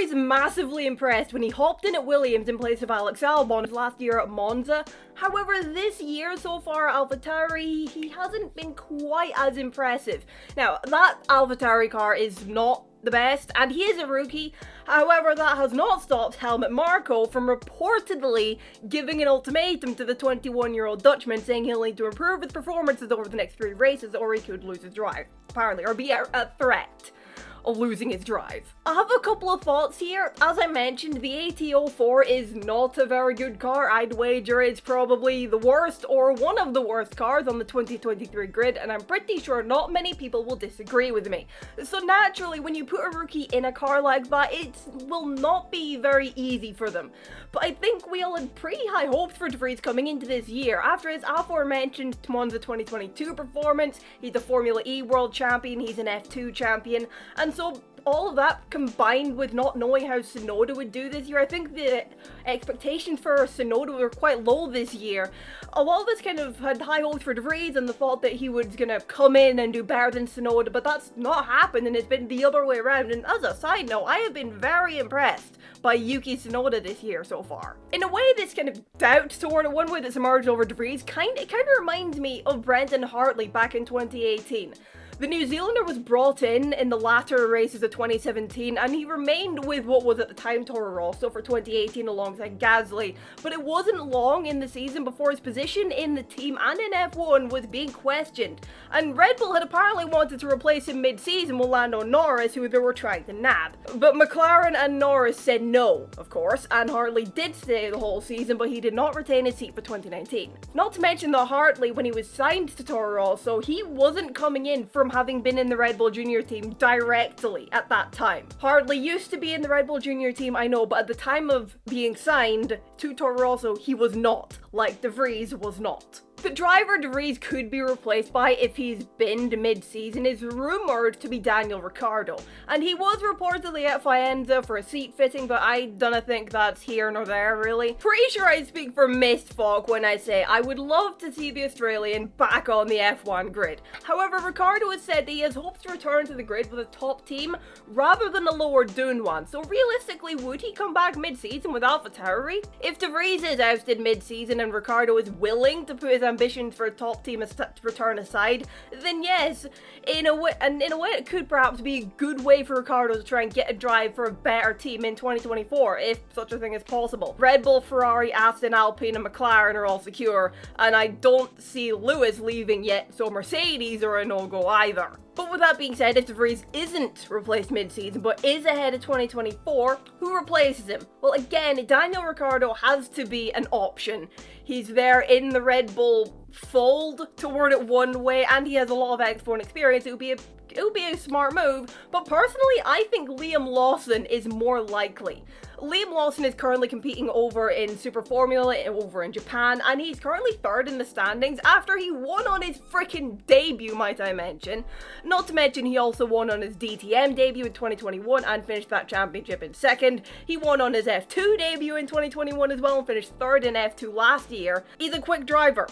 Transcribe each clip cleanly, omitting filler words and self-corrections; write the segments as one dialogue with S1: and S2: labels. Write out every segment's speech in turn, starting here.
S1: Vries massively impressed when he hopped in at Williams in place of Alex Albon last year at Monza. However, this year so far at AlphaTauri, he hasn't been quite as impressive. Now, that AlphaTauri car is not the best, and he is a rookie. However, that has not stopped Helmut Marko from reportedly giving an ultimatum to the 21-year-old Dutchman, saying he'll need to improve his performances over the next 3 races or he could lose his drive, apparently, or be a threat of losing his drive. I have a couple of thoughts here. As I mentioned, the AT04 is not a very good car. I'd wager it's probably the worst or one of the worst cars on the 2023 grid, and I'm pretty sure not many people will disagree with me. So naturally, when you put a rookie in a car like that, it will not be very easy for them. But I think we all had pretty high hopes for De Vries coming into this year. After his aforementioned Monza 2022 performance, he's a Formula E World Champion, he's an F2 champion, and so all of that combined with not knowing how Tsunoda would do this year, I think the expectations for Tsunoda were quite low this year. A lot of us kind of had high hopes for De Vries and the thought that he was gonna come in and do better than Tsunoda, but that's not happened and it's been the other way around. And as a side note, I have been very impressed by Yuki Sonora this year so far. In a way, this kind of doubt toward one way that's emerged over De Vries kind of reminds me of Brendan Hartley back in 2018. The New Zealander was brought in the latter races of 2017, and he remained with what was at the time Toro Rosso for 2018 alongside Gasly, but it wasn't long in the season before his position in the team and in F1 was being questioned, and Red Bull had apparently wanted to replace him mid-season with Lando Norris, who they were trying to nab. But McLaren and Norris said no, of course, and Hartley did stay the whole season, but he did not retain his seat for 2019. Not to mention that Hartley, when he was signed to Toro Rosso, he wasn't coming in from having been in the Red Bull Junior team directly at that time. Hartley used to be in the Red Bull Junior team, I know, but at the time of being signed to Toro Rosso, he was not, like De Vries was not. The driver De Vries could be replaced by if he's binned mid-season is rumoured to be Daniel Ricciardo, and he was reportedly at Faenza for a seat fitting, but I don't think that's here nor there really. Pretty sure I speak for Mistfog when I say I would love to see the Australian back on the F1 grid. However, Ricciardo has said that he has hopes to return to the grid with a top team rather than a lower duned one, so realistically would he come back mid-season with AlphaTauri? If De Vries is ousted mid-season and Ricciardo is willing to put his ambitions for a top team return aside, then yes, in a way it could perhaps be a good way for Ricciardo to try and get a drive for a better team in 2024, if such a thing is possible. Red Bull, Ferrari, Aston, Alpine and McLaren are all secure, and I don't see Lewis leaving yet, so Mercedes are a no-go either. But with that being said, if De Vries isn't replaced mid-season but is ahead of 2024, who replaces him? Well, again, Daniel Ricciardo has to be an option. He's there in the Red Bull fold toward it one way, and he has a lot of F1 experience. It would be a smart move, but personally, I think Liam Lawson is more likely. Liam Lawson is currently competing over in Super Formula over in Japan, and he's currently 3rd in the standings after he won on his freaking debut, might I mention. Not to mention he also won on his DTM debut in 2021 and finished that championship in 2nd. He won on his F2 debut in 2021 as well and finished 3rd in F2 last year. He's a quick driver.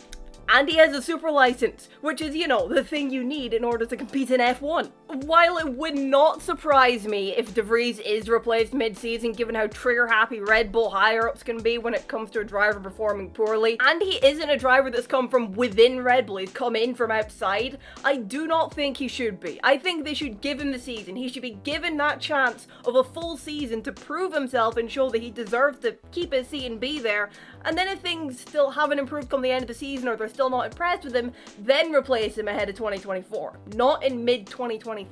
S1: And he has a super license, which is, you know, the thing you need in order to compete in F1. While it would not surprise me if De Vries is replaced mid-season, given how trigger-happy Red Bull higher-ups can be when it comes to a driver performing poorly, and he isn't a driver that's come from within Red Bull, he's come in from outside, I do not think he should be. I think they should give him the season. He should be given that chance of a full season to prove himself and show that he deserves to keep his seat and be there, and then if things still haven't improved come the end of the season or they're still not impressed with him, then replace him ahead of 2024, not in mid-2023.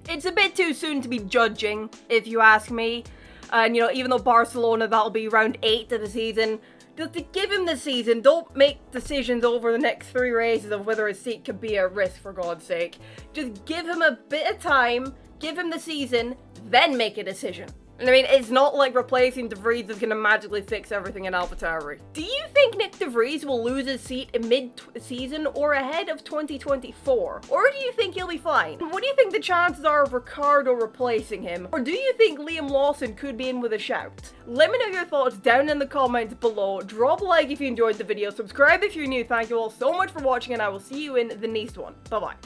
S1: It's a bit too soon to be judging, if you ask me, and you know, even though Barcelona, that'll be round 8 of the season, just to give him the season. Don't make decisions over the next 3 races of whether his seat could be at risk, for God's sake. Just give him a bit of time, give him the season, then make a decision. I mean, it's not like replacing De Vries is going to magically fix everything in AlphaTauri. Do you think Nyck de Vries will lose his seat in mid-season or ahead of 2024? Or do you think he'll be fine? What do you think the chances are of Ricciardo replacing him? Or do you think Liam Lawson could be in with a shout? Let me know your thoughts down in the comments below. Drop a like if you enjoyed the video. Subscribe if you're new. Thank you all so much for watching, and I will see you in the next one. Bye-bye.